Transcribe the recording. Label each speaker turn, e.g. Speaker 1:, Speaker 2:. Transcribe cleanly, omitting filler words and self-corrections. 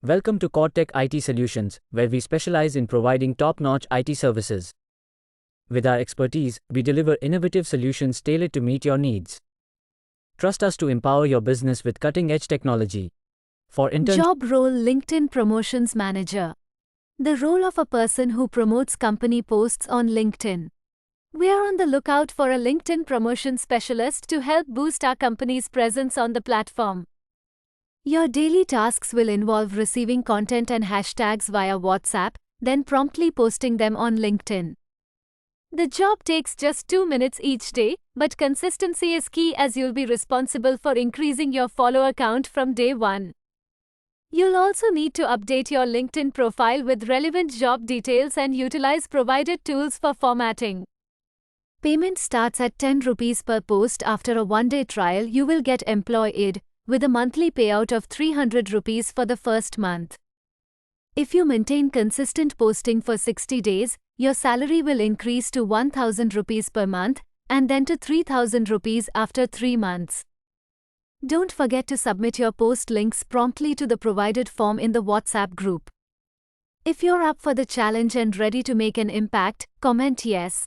Speaker 1: Welcome to Tech IT Solutions, where we specialize in providing top-notch IT services. With our expertise, we deliver innovative solutions tailored to meet your needs. Trust us to empower your business with cutting-edge technology. For
Speaker 2: Job role: LinkedIn Promotions Manager. The role of a person who promotes company posts on LinkedIn. We are on the lookout for a LinkedIn promotion specialist to help boost our company's presence on the platform. Your daily tasks will involve receiving content and hashtags via WhatsApp, then promptly posting them on LinkedIn. The job takes just 2 minutes each day, but consistency is key as you'll be responsible for increasing your follower count from day one. You'll also need to update your LinkedIn profile with relevant job details and utilize provided tools for formatting. Payment starts at 10 rupees per post. After a one-day trial, you will get employed with a monthly payout of 300 rupees for the first month. If you maintain consistent posting for 60 days, your salary will increase to 1000 rupees per month and then to 3000 rupees after 3 months. Don't forget to submit your post links promptly to the provided form in the WhatsApp group. If you're up for the challenge and ready to make an impact, comment yes.